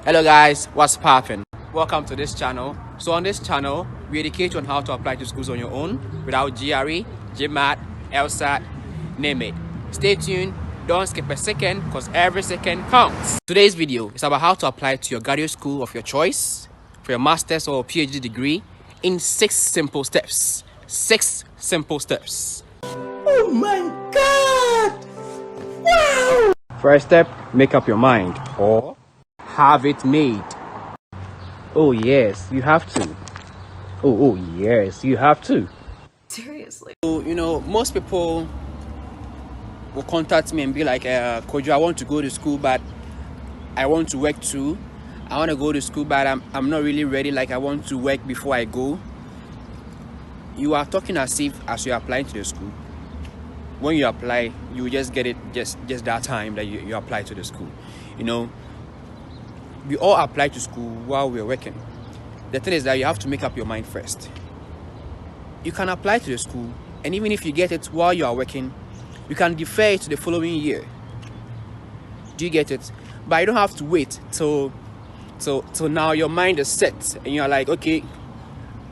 Hello guys, what's poppin'? Welcome to this channel. So on this channel, we educate you on how to apply to schools on your own without GRE, Ymrad, LSAT, name it. Stay tuned, don't skip a second because every second counts. Today's video is about how to apply to your graduate school of your choice for your master's or PhD degree in 6 simple steps. 6 simple steps. Oh my God! Wow! First step, make up your mind or have it made. Oh yes, you have to. Oh yes, you have to. Seriously. So, most people will contact me and be like, Kojo, I want to go to school, but I want to work too. I want to go to school, but I'm not really ready. Like, I want to work before I go. You are talking as if as you're applying to the school. When you apply, you just get it just that time that you apply to the school. We all apply to school while we're working. The thing is that you have to make up your mind first. You can apply to the school, and even if you get it while you are working, you can defer it to the following year. Do you get it? But you don't have to wait till now your mind is set and you're like, okay,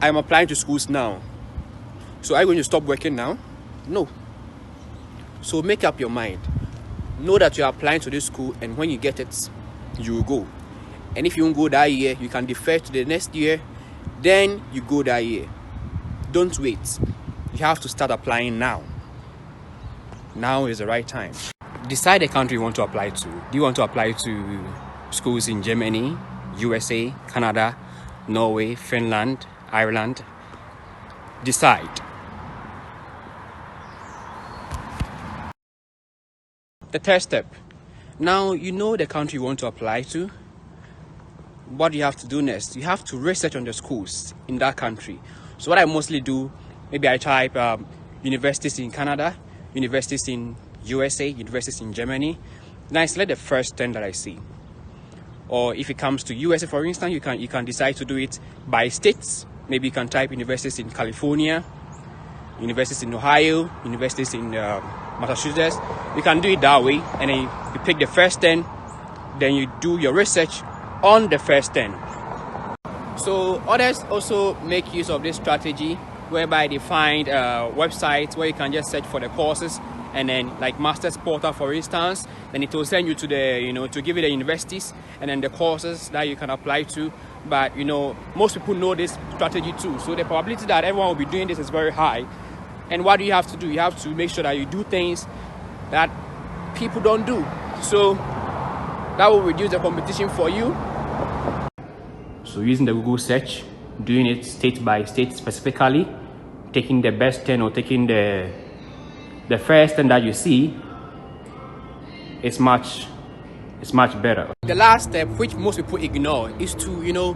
I'm applying to schools now. So are you going to stop working now? No. So make up your mind. Know that you're applying to this school, and when you get it, you will go. And if you won't go that year, you can defer to the next year, then you go that year. Don't wait. You have to start applying now. Now is the right time. Decide the country you want to apply to. Do you want to apply to schools in Germany, USA, Canada, Norway, Finland, Ireland? Decide. The third step. Now you know the country you want to apply to. What do you have to do next? You have to research on the schools in that country. So what I mostly do, maybe I type universities in Canada, universities in USA, universities in Germany. Then I select the first 10 that I see. Or if it comes to USA, for instance, you can decide to do it by states. Maybe you can type universities in California, universities in Ohio, universities in Massachusetts. You can do it that way, and then you pick the first 10, then you do your research on the first 10. So others also make use of this strategy whereby they find websites where you can just search for the courses, and then like Masters Portal, for instance, then it will send you to the to give you the universities and then the courses that you can apply to. But most people know this strategy too, so the probability that everyone will be doing this is very high. And what do you have to do? You have to make sure that you do things that people don't do, so that will reduce the competition for you. So using the Google search, doing it state by state specifically, taking the best 10 or taking the first 10 that you see, it's much better. The last step, which most people ignore, is to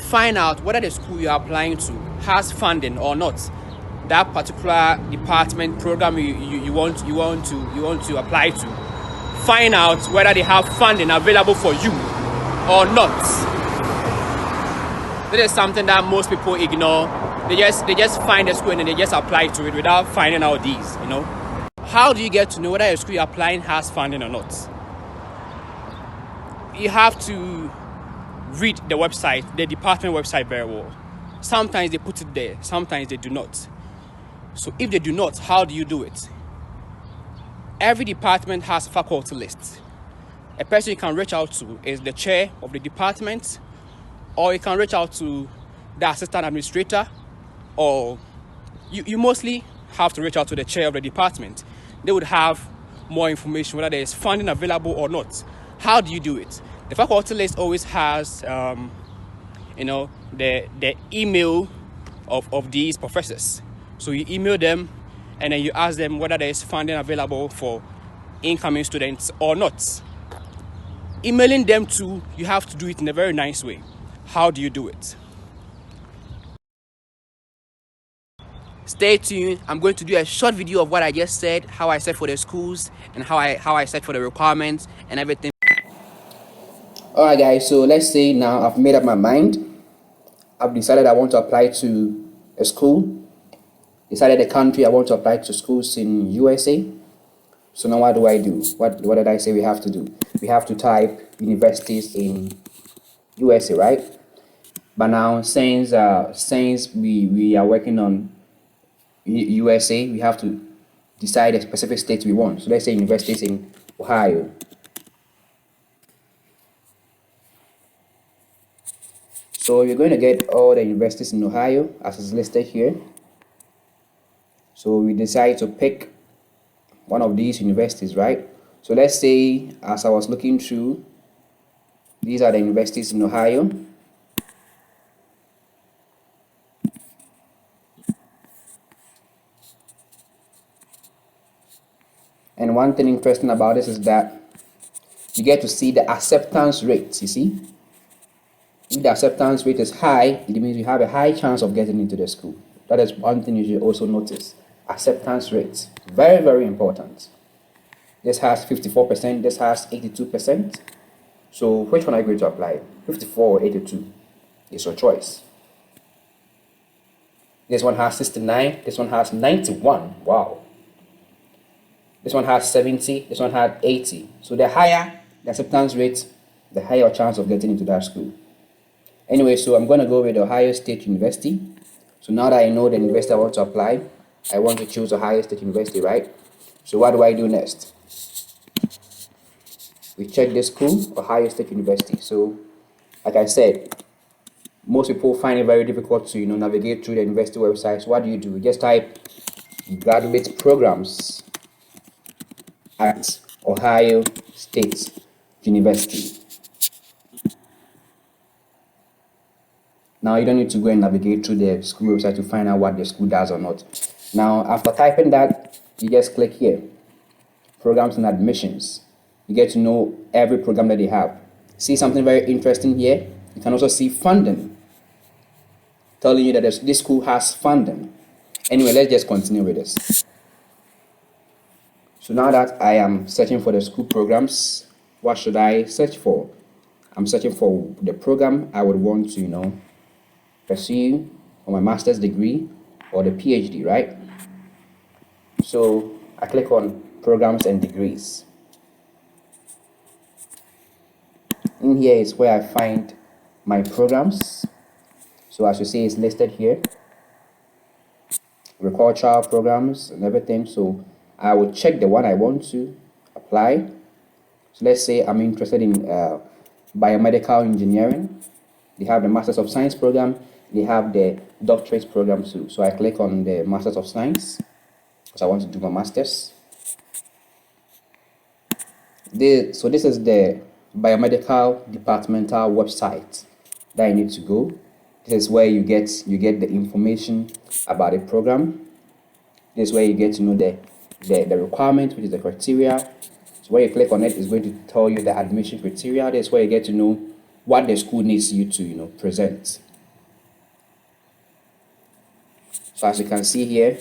find out whether the school you are applying to has funding or not. That particular department program you want to apply to, find out whether they have funding available for you or not. This is something that most people ignore. They just find a school and then they just apply to it without finding out these. How do you get to know whether a school you're applying has funding or not? You have to read the website, the department website very well. Sometimes they put it there, sometimes they do not. So if they do not, how do you do it? Every department has a faculty list. A person you can reach out to is the chair of the department, or you can reach out to the assistant administrator, or you mostly have to reach out to the chair of the department. They would have more information whether there is funding available or not. How do you do it? The faculty list always has the email of these professors. So you email them and then you ask them whether there is funding available for incoming students or not. Emailing them too, you have to do it in a very nice way. How do you do it? Stay tuned. I'm going to do a short video of what I just said, how I said for the schools and how I said for the requirements and everything. Alright guys, so let's say now I've made up my mind. I've decided I want to apply to a school. Decided the country I want to apply to schools in USA. So now what do I do? What did I say we have to do? We have to type universities in USA, right? But now since we are working on USA, we have to decide a specific state we want. So let's say universities in Ohio. So you're going to get all the universities in Ohio as is listed here. So we decide to pick one of these universities, right? So let's say, as I was looking through, these are the universities in Ohio. And one thing interesting about this is that you get to see the acceptance rates, you see? If the acceptance rate is high, it means you have a high chance of getting into the school. That is one thing you should also notice. Acceptance rates, very, very important. This has 54%, this has 82%. So which one are you going to apply? 54 or 82? It's your choice. This one has 69, this one has 91. Wow. This one has 70, this one has 80. So the higher the acceptance rate, the higher chance of getting into that school. Anyway, so I'm going to go with Ohio State University. So now that I know the university I want to apply, I want to choose Ohio State University, right? So what do I do next? We check this school, Ohio State University. So, like I said, most people find it very difficult to navigate through the university websites. What do? You just type graduate programs at Ohio State University. Now you don't need to go and navigate through the school website to find out what the school does or not. Now after typing that, you just click here, programs and admissions. You get to know every program that they have. See something very interesting here? You can also see funding, telling you that this school has funding. Anyway, let's just continue with this. So now that I am searching for the school programs, what should I search for? I'm searching for the program I would want to, pursue on my master's degree or the PhD, right? So I click on programs and degrees. In here is where I find my programs. So as you see, it's listed here, agricultural programs and everything. So I will check the one I want to apply. So let's say I'm interested in biomedical engineering. They have the Masters of Science program. They have the doctorate program too. So I click on the Masters of Science because I want to do my master's. So this is the biomedical departmental website that you need to go. This is where you get the information about the program. This is where you get to know the requirement, which is the criteria. So when you click on it, it's going to tell you the admission criteria. This is where you get to know what the school needs you to present. So as you can see here,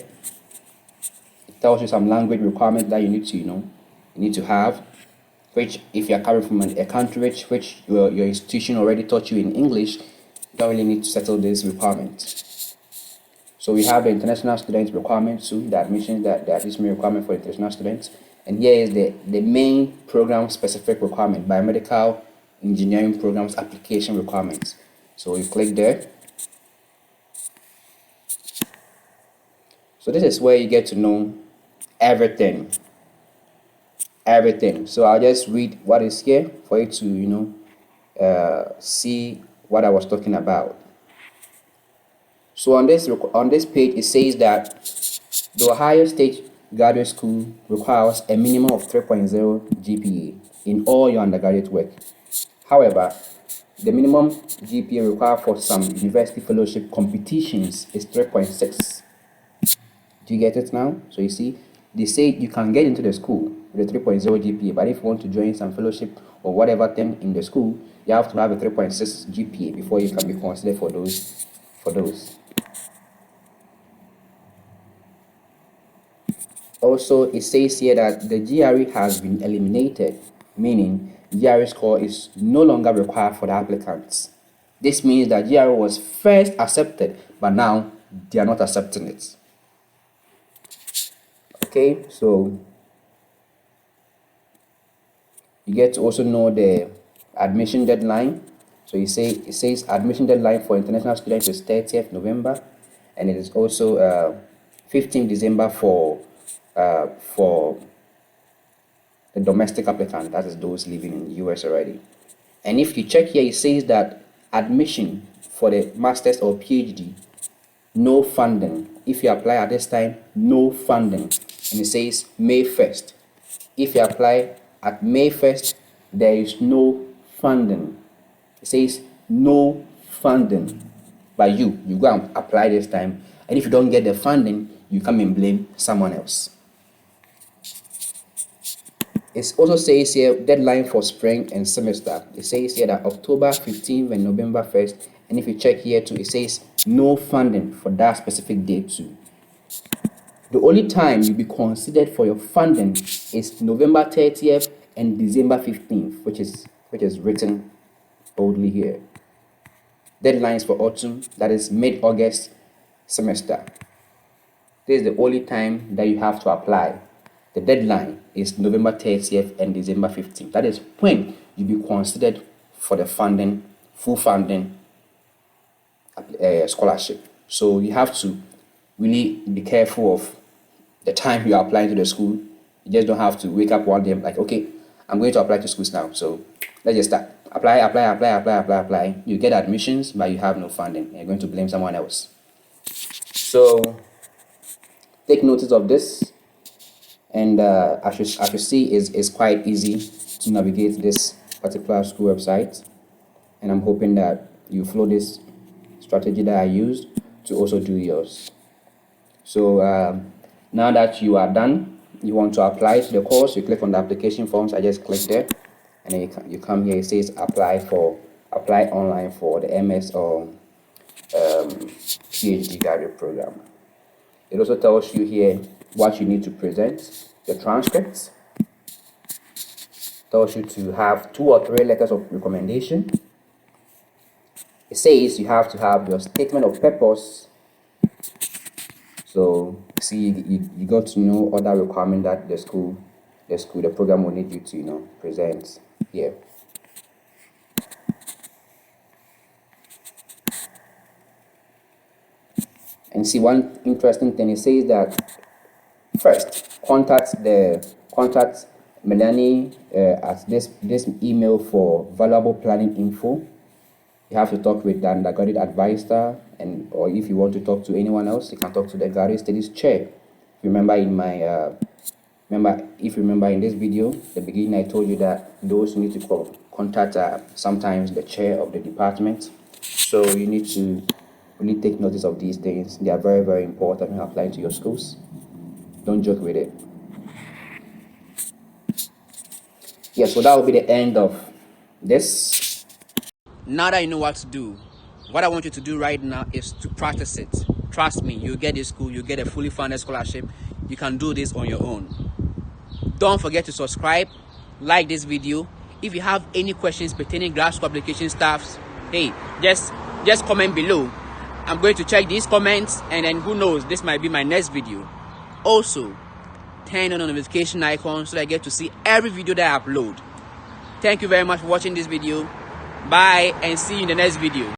it tells you some language requirements that you need to have, which if you are coming from a country which your institution already taught you in English, you don't really need to settle this requirement. So we have the international students requirement too, the admission requirement for international students. And here is the main program specific requirement, biomedical engineering programs application requirements. So you click there. So this is where you get to know everything. So I'll just read what is here for you to see what I was talking about. So on this page, it says that the Ohio State Graduate School requires a minimum of 3.0 GPA in all your undergraduate work. However, the minimum GPA required for some university fellowship competitions is 3.6. Do you get it now? So you see, they say you can get into the school with a 3.0 GPA, but if you want to join some fellowship or whatever thing in the school, you have to have a 3.6 GPA before you can be considered for those. Also, it says here that the GRE has been eliminated, meaning GRE score is no longer required for the applicants. This means that GRE was first accepted, but now they are not accepting it. Okay, so You get to also know the admission deadline. So it says admission deadline for international students is 30th November, and it is also 15th December for the domestic applicant, that is those living in the US already. And if you check here, it says that admission for the master's or PhD, no funding. If you apply at this time, no funding. And it says May 1st. If you apply at May 1st, there is no funding. It says no funding. But you go and apply this time. And if you don't get the funding, you come and blame someone else. It also says here deadline for spring and semester. It says here that October 15th and November 1st. And if you check here too, it says no funding for that specific date too. The only time you'll be considered for your funding is November 30th and December 15th, which is written boldly here. Deadlines for autumn, that is mid-August semester. This is the only time that you have to apply. The deadline is November 30th and December 15th. That is when you'll be considered for the funding, full funding scholarship. So you have to really be careful of the time you are applying to the school. You just don't have to wake up one day like, okay, I'm going to apply to schools now. So let's just start. Apply. You get admissions, but you have no funding. And you're going to blame someone else. So take notice of this. And as you see, it's quite easy to navigate this particular school website. And I'm hoping that you follow this strategy that I used to also do yours. So now that you are done, you want to apply to the course, you click on the application forms. I just click there, and then you come here. It says apply online for the MS or PhD graduate program. It also tells you here what you need to present, the transcripts. Tells you to have 2 or 3 letters of recommendation. It says you have to have your statement of purpose. So see, you got to know other requirements that the program will need you to present here. And see, one interesting thing, it says that first contact Melanie at this email for valuable planning info. You have to talk with the undergraduate advisor, or if you want to talk to anyone else, you can talk to the graduate studies chair. If you remember in this video, the beginning I told you that those who need to contact sometimes the chair of the department. So you need to really take notice of these things. They are very, very important when applying to your schools. Don't joke with it. Yeah, so that will be the end of this. Now that you know what to do, what I want you to do right now is to practice it. Trust me, you'll get this school, you'll get a fully funded scholarship. You can do this on your own. Don't forget to subscribe, like this video. If you have any questions pertaining grad school application staffs, hey, just comment below. I'm going to check these comments, and then who knows, this might be my next video. Also, turn on the notification icon so that I get to see every video that I upload. Thank you very much for watching this video. Bye, and see you in the next video.